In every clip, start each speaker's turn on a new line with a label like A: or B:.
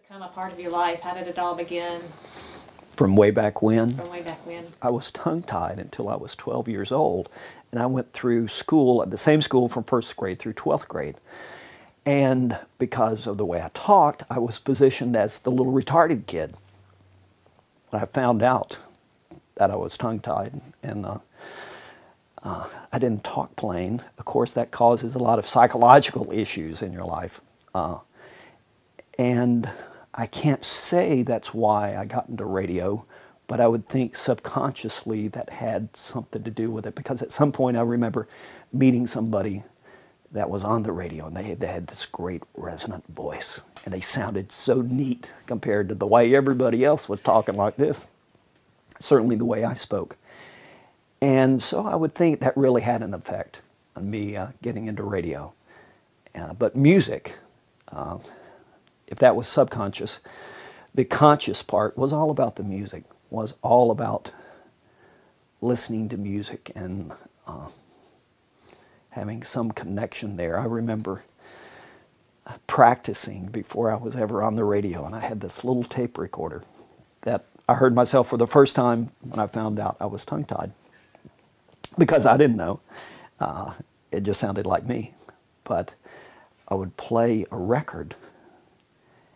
A: become a part of your life? How did it all begin?
B: From way back when?
A: From way back when.
B: I was tongue-tied until I was 12 years old. And I went through school, at the same school from first grade through 12th grade. And because of the way I talked, I was positioned as the little retarded kid. When I found out that I was tongue-tied and I didn't talk plain, of course that causes a lot of psychological issues in your life. And I can't say that's why I got into radio, but I would think subconsciously that had something to do with it, because at some point I remember meeting somebody that was on the radio, and they had this great resonant voice, and they sounded so neat compared to the way everybody else was talking like this, certainly the way I spoke. And so I would think that really had an effect on me getting into radio. But music, if that was subconscious, the conscious part was all about the music, was all about listening to music and having some connection there. I remember practicing before I was ever on the radio, and I had this little tape recorder that I heard myself for the first time when I found out I was tongue-tied, because I didn't know. It just sounded like me. But I would play a record,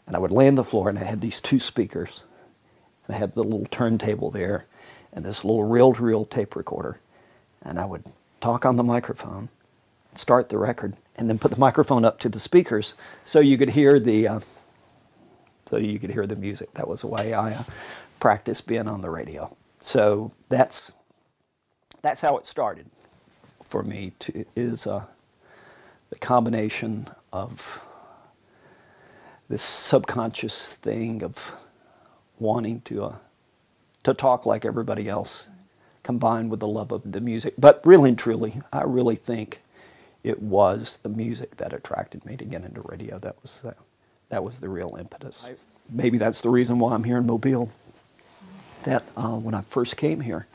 B: and I would lay on the floor, and I had these two speakers, and I had the little turntable there, and this little reel-to-reel tape recorder, and I would talk on the microphone, start the record, and then put the microphone up to the speakers so you could hear the music. That was the way I practiced being on the radio. So that's how it started for me. Is the combination of this subconscious thing of wanting to talk like everybody else, combined with the love of the music. But really and truly, I really think it was the music that attracted me to get into radio. That was the real impetus. Maybe that's the reason why I'm here in Mobile. That when I first came here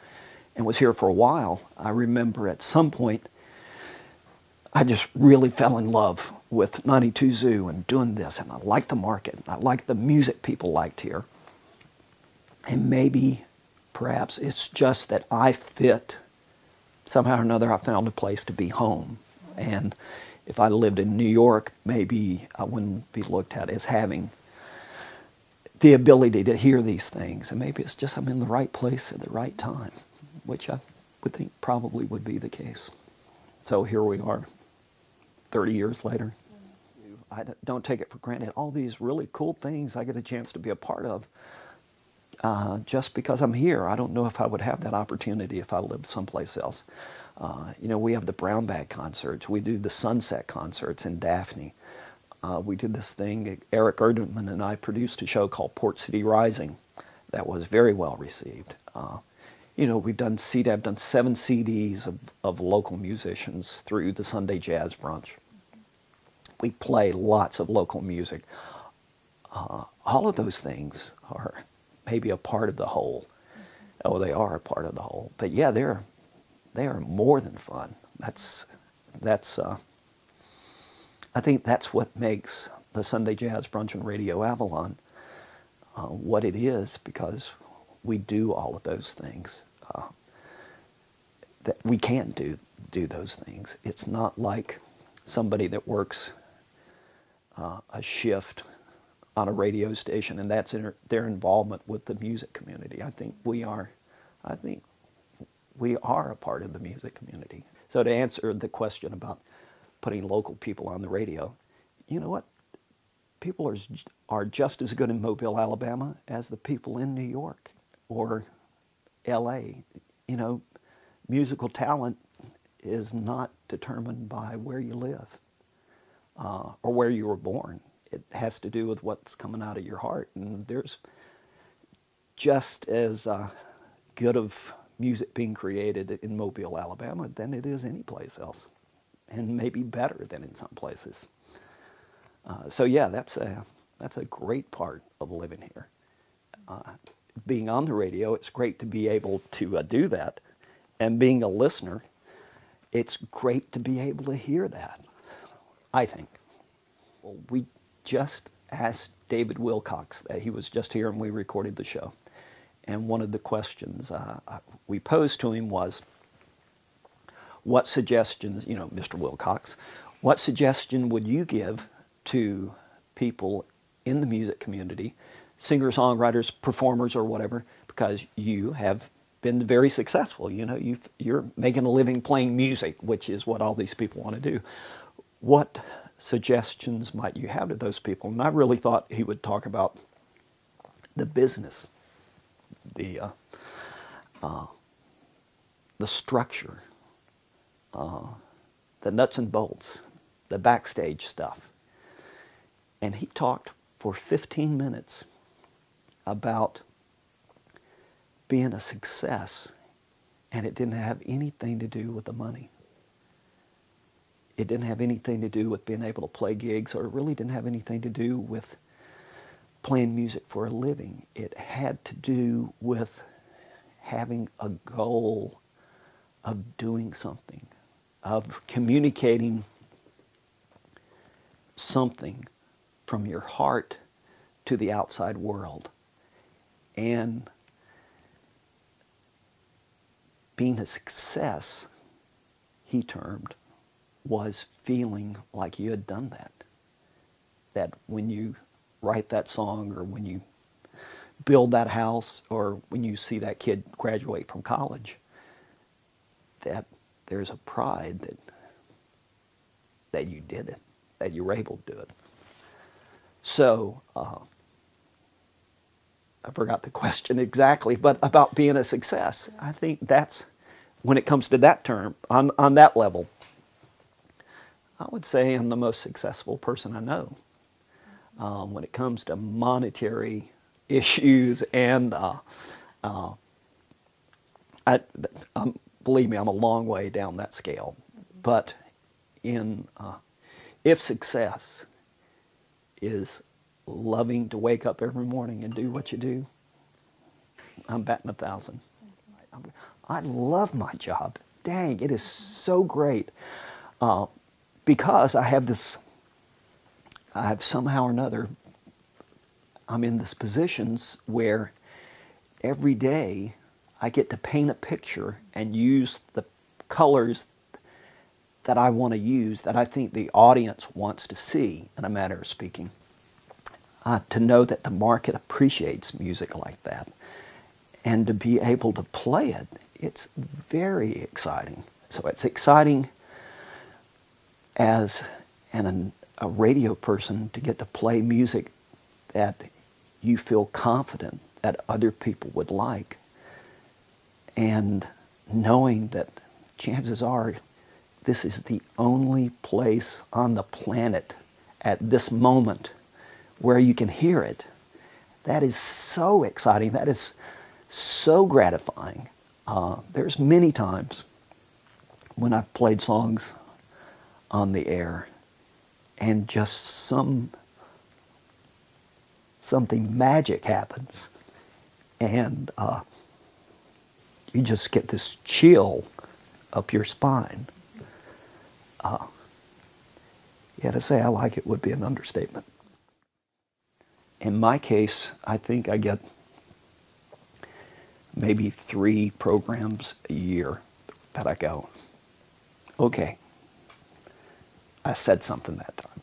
B: and was here for a while, I remember at some point I just really fell in love with 92 Zoo and doing this, and I liked the market. I liked the music people liked here. And maybe, perhaps, it's just that I fit. Somehow or another, I found a place to be home. And if I lived in New York, maybe I wouldn't be looked at as having the ability to hear these things. And maybe it's just I'm in the right place at the right time, which I would think probably would be the case. So here we are, 30 years later. I don't take it for granted. All these really cool things I get a chance to be a part of just because I'm here. I don't know if I would have that opportunity if I lived someplace else. You know, we have the Brown Bag concerts. We do the Sunset concerts in Daphne. We did this thing, Eric Erdman and I produced a show called Port City Rising that was very well received. You know, I've done 7 CDs of local musicians through the Sunday Jazz Brunch. We play lots of local music. All of those things are maybe a part of the whole. Oh, they are a part of the whole. But yeah, they are more than fun. I think that's what makes the Sunday Jazz Brunch and Radio Avalon what it is, because we do all of those things. That we can do those things. It's not like somebody that works a shift on a radio station and that's their involvement with the music community. I think we are a part of the music community. So to answer the question about putting local people on the radio, you know what? People are just as good in Mobile, Alabama as the people in New York or L.A. You know, musical talent is not determined by where you live or where you were born. It has to do with what's coming out of your heart. And there's just as good of music being created in Mobile, Alabama than it is anyplace else, and maybe better than in some places. So yeah, that's a great part of living here. Being on the radio, it's great to be able to do that, and being a listener, it's great to be able to hear that, I think. Well, we just asked David Wilcox. He was just here and we recorded the show. And one of the questions we posed to him was, what suggestions, Mr. Wilcox, what suggestion would you give to people in the music community, singers, songwriters, performers, or whatever, because you have been very successful. You're making a living playing music, which is what all these people want to do. What suggestions might you have to those people? And I really thought he would talk about the business, the structure, the nuts and bolts, the backstage stuff. And he talked for 15 minutes about being a success, and it didn't have anything to do with the money. It didn't have anything to do with being able to play gigs, or it really didn't have anything to do with playing music for a living. It had to do with having a goal of doing something, of communicating something from your heart to the outside world. And being a success, he termed, was feeling like you had done that. That when you write that song, or when you build that house, or when you see that kid graduate from college, that there's a pride that you did it, that you were able to do it. So, I forgot the question exactly, but about being a success. I think that's, when it comes to that term, on that level, I would say I'm the most successful person I know. When it comes to monetary issues, and believe me, I'm a long way down that scale. But if success is loving to wake up every morning and do what you do, I'm batting 1,000. I love my job. Dang, it is so great. Because I have somehow or another, I'm in this positions where every day I get to paint a picture and use the colors that I want to use, that I think the audience wants to see, in a manner of speaking. To know that the market appreciates music like that, and to be able to play it, it's very exciting. So it's exciting as a radio person to get to play music that you feel confident that other people would like, and knowing that chances are this is the only place on the planet at this moment where you can hear it. That is so exciting. That is so gratifying. There's many times when I've played songs on the air and just something magic happens, and you just get this chill up your spine. Yeah, to say I like it would be an understatement. In my case, I think I get maybe 3 programs a year that I go, okay, I said something that time.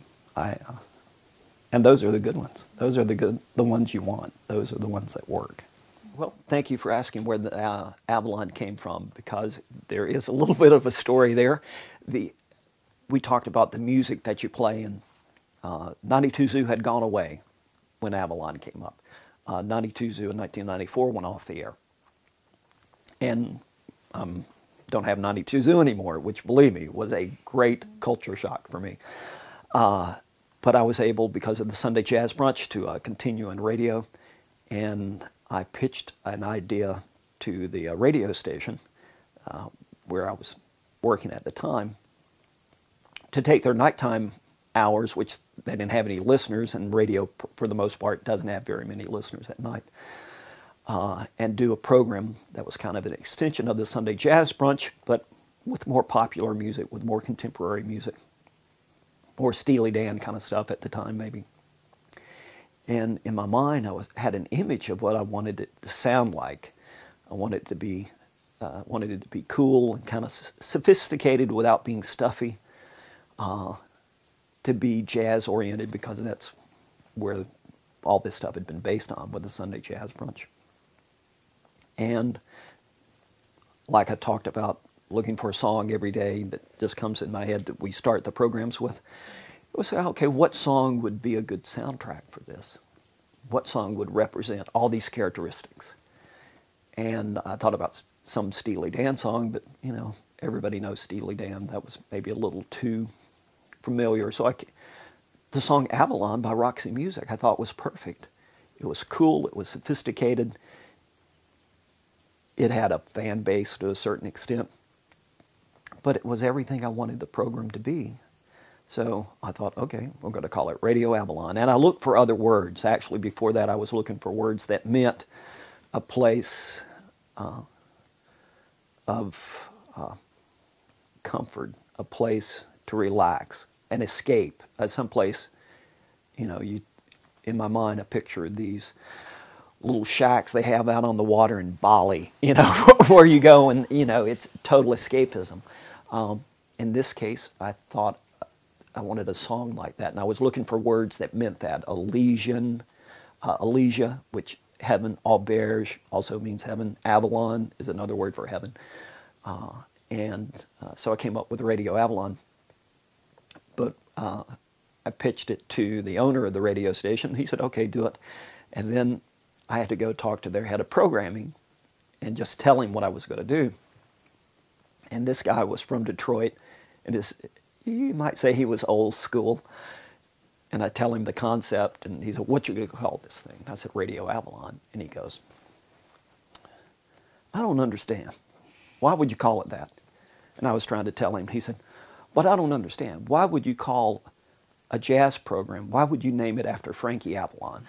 B: And those are the good ones. Those are the ones you want. Those are the ones that work. Well, thank you for asking where the Avalon came from, because there is a little bit of a story there. We talked about the music that you play, and 92 Zoo had gone away when Avalon came up. 92 Zoo in 1994 went off the air. And don't have 92 Zoo anymore, which, believe me, was a great culture shock for me. But I was able, because of the Sunday Jazz Brunch, to continue in radio. And I pitched an idea to the radio station where I was working at the time, to take their nighttime hours, which they didn't have any listeners, and radio, for the most part, doesn't have very many listeners at night, and do a program that was kind of an extension of the Sunday Jazz Brunch, but with more popular music, with more contemporary music, more Steely Dan kind of stuff at the time, maybe. And in my mind, had an image of what I wanted it to sound like. I wanted it to be cool and kind of sophisticated without being stuffy. To be jazz oriented, because that's where all this stuff had been based on, with the Sunday Jazz Brunch. And like I talked about, looking for a song every day that just comes in my head that we start the programs with, it was, okay, what song would be a good soundtrack for this? What song would represent all these characteristics? And I thought about some Steely Dan song, but everybody knows Steely Dan. That was maybe a little too familiar. So the song Avalon by Roxy Music I thought was perfect. It was cool, it was sophisticated, it had a fan base to a certain extent, but it was everything I wanted the program to be. So I thought, okay, we're going to call it Radio Avalon. And I looked for other words. Actually, before that, I was looking for words that meant a place of comfort, a place to relax, an escape, someplace, in my mind, I pictured these little shacks they have out on the water in Bali, where you go and, it's total escapism. In this case, I thought I wanted a song like that, and I was looking for words that meant that. Elysian, Elysia, which heaven, auberge also means heaven. Avalon is another word for heaven. So I came up with Radio Avalon. But I pitched it to the owner of the radio station. He said, okay, do it. And then I had to go talk to their head of programming and just tell him what I was going to do. And this guy was from Detroit, and you might say he was old school. And I tell him the concept, and he said, what you going to call this thing? And I said, Radio Avalon. And he goes, I don't understand. Why would you call it that? And I was trying to tell him. He said, but I don't understand. Why would you call a jazz program, why would you name it after Frankie Avalon?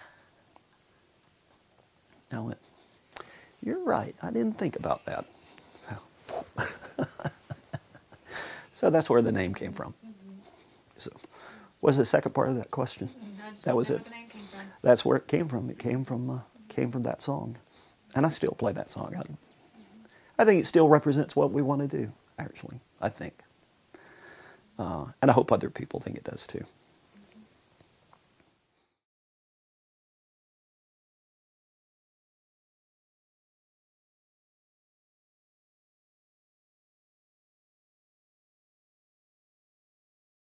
B: I went, you're right. I didn't think about that. So that's where the name came from. So, what was the second part of that question? That was it. That's where it came from. It came from that song, and I still play that song. I think it still represents what we want to do. Actually, I think, and I hope other people think it does too.